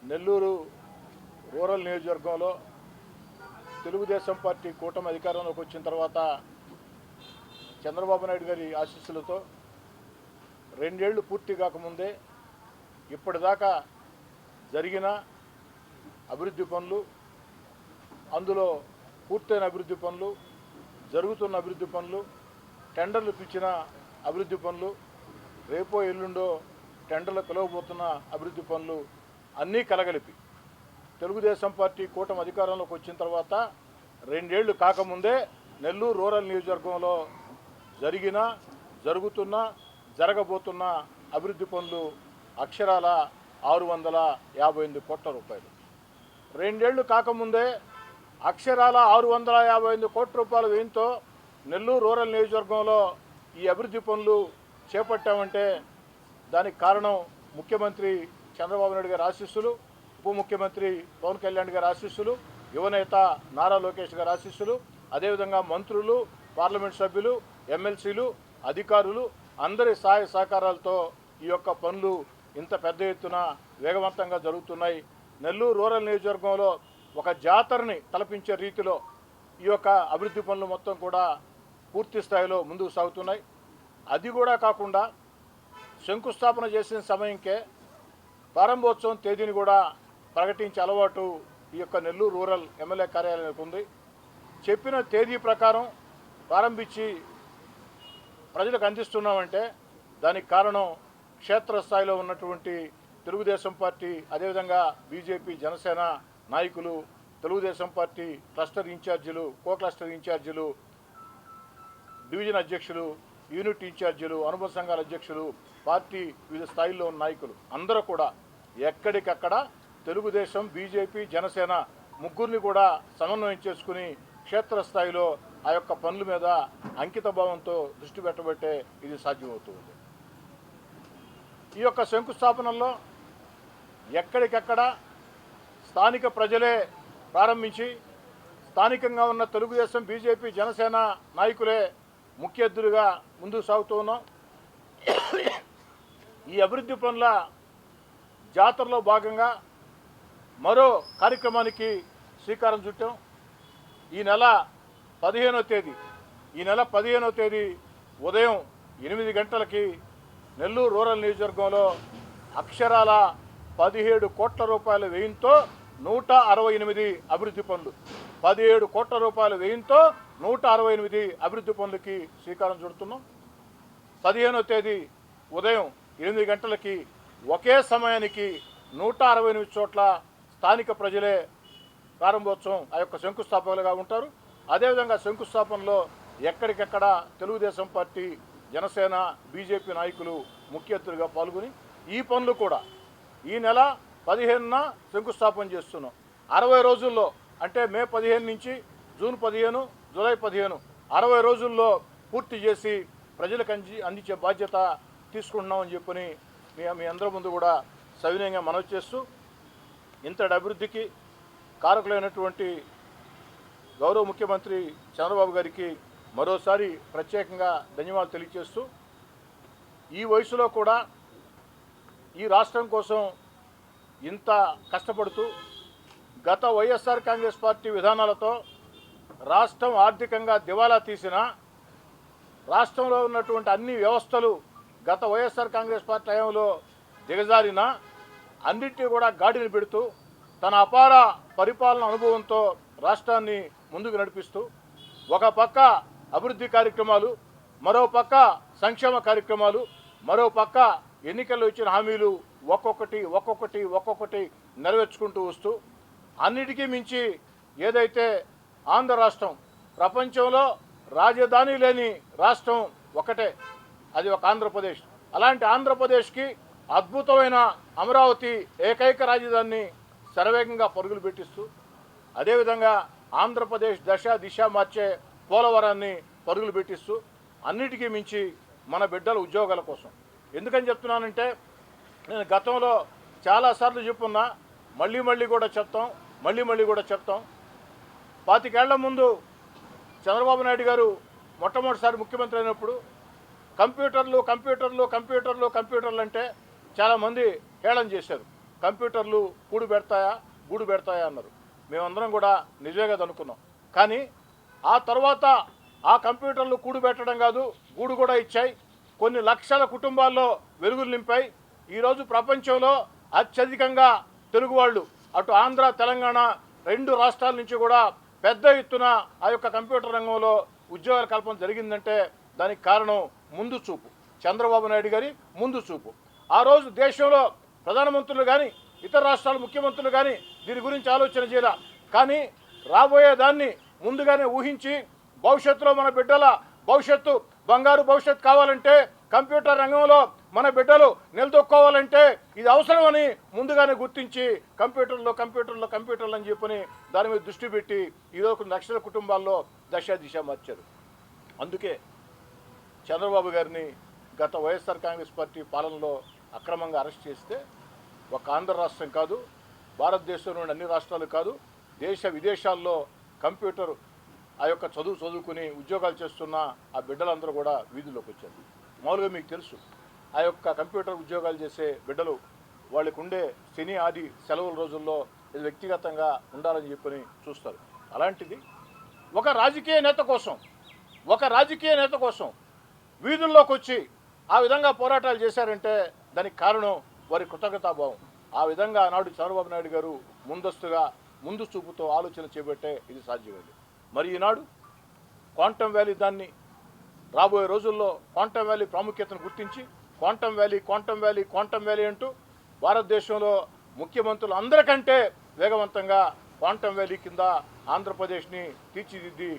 Nellore rural నియోజకవర్గంలో Telugu Desam party కూటమి అధికారంలోకి వచ్చిన తర్వాత చంద్రబాబు నాయుడు గారి ఆశీస్సులతో 2 ఏళ్లు పూర్తి కాకముందే ఇప్పటిదాకా జరిగిన అభివృద్ధి పనులు, అందులో పూర్తయిన అభివృద్ధి పనులు, జరుగుతున్న అభివృద్ధి పనులు, టెండర్లు పిలిచిన అభివృద్ధి పనులు, రేపో ఎల్లుండో టెండర్లు పిలవబోతున్న అభివృద్ధి పనులు అన్నీ కలగలిపి తెలుగుదేశం పార్టీ కూటమి అధికారంలోకి వచ్చిన తర్వాత 2 ఏళ్లు కాకముందే నెల్లూరు రూరల్ నియోజకవర్గంలో జరుగుతున్న జరగబోతున్న అభివృద్ధి పనులు అక్షరాల 658 కోట్ల రూపాయలు. 2 ఏళ్లు కాకముందే అక్షరాల 658 కోట్ల రూపాయల వ్యయంతో నెల్లూరు రూరల్ నియోజకవర్గంలో ఈ అభివృద్ధి పనులు చేపట్టామంటే దానికి కారణం ముఖ్యమంత్రి చంద్రబాబు నాయుడు గారి ఆశీస్సులు, ఉప ముఖ్యమంత్రి పవన్ కళ్యాణ్ గారి ఆశీస్సులు, యువనేత నారా లోకేష్ గారి ఆశీస్సులు, అదేవిధంగా మంత్రులు, పార్లమెంట్ సభ్యులు, ఎమ్మెల్సీలు, అధికారులు అందరి సహాయ సహకారాలతో ఈ యొక్క పనులు ఇంత పెద్ద ఎత్తున వేగవంతంగా జరుగుతున్నాయి. నెల్లూరు రూరల్ నియోజకవర్గంలో ఒక జాతరని తలపించే రీతిలో ఈ యొక్క అభివృద్ధి పనులు మొత్తం కూడా పూర్తి స్థాయిలో ముందుకు సాగుతున్నాయి. అది కూడా కాకుండా శంకుస్థాపన చేసిన సమయంకే ప్రారంభోత్సవం తేదీని కూడా ప్రకటించే అలవాటు ఈ యొక్క నెల్లూరు రూరల్ ఎమ్మెల్యే కార్యాలయానికి ఉంది. చెప్పిన తేదీ ప్రకారం ప్రారంభించి ప్రజలకు అందిస్తున్నామంటే దానికి కారణం క్షేత్రస్థాయిలో ఉన్నటువంటి తెలుగుదేశం పార్టీ, అదేవిధంగా బీజేపీ, జనసేన నాయకులు, తెలుగుదేశం పార్టీ క్లస్టర్ ఇన్ఛార్జీలు, కో క్లస్టర్ ఇన్ఛార్జీలు, డివిజన్ అధ్యక్షులు, యూనిట్ ఇన్ఛార్జీలు, అనుబంధ సంఘాల అధ్యక్షులు, పార్టీ వివిధ స్థాయిల్లో ఉన్న నాయకులు అందరూ కూడా ఎక్కడికక్కడ తెలుగుదేశం, బీజేపీ, జనసేన ముగ్గురిని కూడా సమన్వయం చేసుకుని క్షేత్రస్థాయిలో ఆ యొక్క పనుల మీద అంకిత భావంతో దృష్టి పెట్టబట్టే ఇది సాధ్యమవుతుంది. ఈ యొక్క శంకుస్థాపనల్లో ఎక్కడికక్కడ స్థానిక ప్రజలే ప్రారంభించి స్థానికంగా ఉన్న తెలుగుదేశం, బీజేపీ, జనసేన నాయకులే ముఖ్య అతిథులుగా ముందుకు సాగుతూ ఉన్నాం. ఈ అభివృద్ధి పనుల జాతరలో భాగంగా మరో కార్యక్రమానికి శ్రీకారం చుట్టాం. ఈ నెల 15వ తేదీ ఉదయం 8 గంటలకి నెల్లూరు రూరల్ నియోజకవర్గంలో అక్షరాల 17 కోట్ల రూపాయల వ్యయంతో 168 అభివృద్ధి పనులు, 17 కోట్ల రూపాయల వ్యయంతో 168 అభివృద్ధి పనులకి శ్రీకారం చుడుతున్నాం. 15వ తేదీ ఉదయం 8 గంటలకి ఒకే సమయానికి 168 చోట్ల స్థానిక ప్రజలే ప్రారంభోత్సవం ఆ యొక్క శంకుస్థాపకులుగా ఉంటారు. అదేవిధంగా శంకుస్థాపనలో ఎక్కడికెక్కడ తెలుగుదేశం పార్టీ, జనసేన, బీజేపీ నాయకులు ముఖ్య అతిథులుగా పాల్గొని ఈ పనులు కూడా ఈ నెల 15న శంకుస్థాపన చేస్తున్నాం. 60 రోజుల్లో అంటే మే 15 నుంచి జూన్ 15, జూలై 15 60 రోజుల్లో పూర్తి చేసి ప్రజలకు అందించే బాధ్యత తీసుకుంటున్నామని చెప్పని మీ అందరి ముందు కూడా సవినయంగా మనవి చేస్తూ ఇంతటి అభివృద్ధికి కారకులైనటువంటి గౌరవ ముఖ్యమంత్రి చంద్రబాబు గారికి మరోసారి ప్రత్యేకంగా ధన్యవాదాలు తెలియజేస్తూ ఈ వయసులో కూడా ఈ రాష్ట్రం కోసం ఇంత కష్టపడుతూ గత వైఎస్ఆర్ కాంగ్రెస్ పార్టీ విధానాలతో రాష్ట్రం ఆర్థికంగా దివాలా తీసిన, రాష్ట్రంలో ఉన్నటువంటి అన్ని వ్యవస్థలు గత వైఎస్ఆర్ కాంగ్రెస్ పార్టీ హయాంలో దిగజారిన అన్నింటినీ కూడా గాడిని పెడుతూ తన అపార పరిపాలన అనుభవంతో రాష్ట్రాన్ని ముందుకు నడిపిస్తూ ఒక పక్క అభివృద్ధి కార్యక్రమాలు, మరో పక్క సంక్షేమ కార్యక్రమాలు, మరో పక్క ఎన్నికల్లో ఇచ్చిన హామీలు ఒక్కొక్కటి నెరవేర్చుకుంటూ వస్తూ అన్నిటికీ మించి ఏదైతే ఆంధ్ర రాష్ట్రం ప్రపంచంలో రాజధాని లేని రాష్ట్రం ఒకటే, అది ఒక ఆంధ్రప్రదేశ్. అలాంటి ఆంధ్రప్రదేశ్కి అద్భుతమైన అమరావతి ఏకైక రాజధానిని శరవేగంగా పరుగులు పెట్టిస్తూ అదేవిధంగా ఆంధ్రప్రదేశ్ దిశ మార్చే పోలవరాన్ని పరుగులు పెట్టిస్తూ అన్నిటికీ మించి మన బిడ్డల ఉద్యోగాల కోసం. ఎందుకని చెప్తున్నానంటే నేను గతంలో చాలాసార్లు చెప్పున్నా, మళ్ళీ కూడా చెప్తాం. 25 ఏళ్ల ముందు చంద్రబాబు నాయుడు గారు మొట్టమొదటిసారి ముఖ్యమంత్రి అయినప్పుడు కంప్యూటర్లు అంటే చాలామంది హేళన చేశారు. కంప్యూటర్లు గూడు పెడతాయా అన్నారు. మేమందరం కూడా నిజమే కదా అనుకున్నాం. కానీ ఆ తర్వాత ఆ కంప్యూటర్లు కూడు పెట్టడం కాదు, గూడు కూడా ఇచ్చాయి. కొన్ని లక్షల కుటుంబాల్లో వెలుగులు నింపాయి. ఈరోజు ప్రపంచంలో అత్యధికంగా తెలుగు వాళ్ళు అటు ఆంధ్ర తెలంగాణ 2 రాష్ట్రాల నుంచి కూడా పెద్ద ఎత్తున ఆ యొక్క కంప్యూటర్ రంగంలో ఉద్యోగాల కల్పన జరిగిందంటే దానికి కారణం ముందు చూపు, చంద్రబాబు నాయుడు గారి ముందు చూపు. ఆ రోజు దేశంలో ప్రధానమంత్రులు కానీ ఇతర రాష్ట్రాల ముఖ్యమంత్రులు కానీ దీని గురించి ఆలోచన చేయాల. కానీ రాబోయేదాన్ని ముందుగానే ఊహించి భవిష్యత్తులో మన బిడ్డల భవిష్యత్తు బంగారు భవిష్యత్తు కావాలంటే కంప్యూటర్ రంగంలో మన బిడ్డలు నిలదొక్కోవాలంటే ఇది అవసరమని ముందుగానే గుర్తించి కంప్యూటర్లు అని చెప్పని దాని మీద దృష్టి పెట్టి ఈరోజు లక్షల కుటుంబాల్లో దిశ మార్చారు. అందుకే చంద్రబాబు గారిని గత వైఎస్ఆర్ కాంగ్రెస్ పార్టీ పాలనలో అక్రమంగా అరెస్ట్ చేస్తే ఒక ఆంధ్ర రాష్ట్రం కాదు, భారతదేశంలోని అన్ని రాష్ట్రాలు కాదు, దేశ విదేశాల్లో కంప్యూటర్ ఆ యొక్క చదువుకుని ఉద్యోగాలు చేస్తున్న ఆ బిడ్డలందరూ కూడా వీధుల్లోకి వచ్చారు. మామూలుగా మీకు తెలుసు, ఆ యొక్క కంప్యూటర్ ఉద్యోగాలు చేసే బిడ్డలు వాళ్ళకు ఉండే శని ఆది సెలవుల రోజుల్లో ఇది వ్యక్తిగతంగా ఉండాలని చెప్పని చూస్తారు. అలాంటిది ఒక రాజకీయ నేత కోసం వీధుల్లోకి వచ్చి ఆ విధంగా పోరాటాలు చేశారంటే దానికి కారణం వారి కృతజ్ఞతాభావం. ఆ విధంగా ఆనాడు చంద్రబాబు నాయుడు గారు ముందు చూపుతో ఆలోచన చేపట్టే ఇది సాధ్యమైంది. మరి ఈనాడు క్వాంటమ్ వ్యాలీ దాన్ని రాబోయే రోజుల్లో క్వాంటమ్ వ్యాలీ ప్రాముఖ్యతను గుర్తించి క్వాంటమ్ వ్యాలీ అంటూ భారతదేశంలో ముఖ్యమంత్రులు అందరికంటే వేగవంతంగా క్వాంటమ్ వ్యాలీ కింద ఆంధ్రప్రదేశ్ని తీర్చిదిద్ది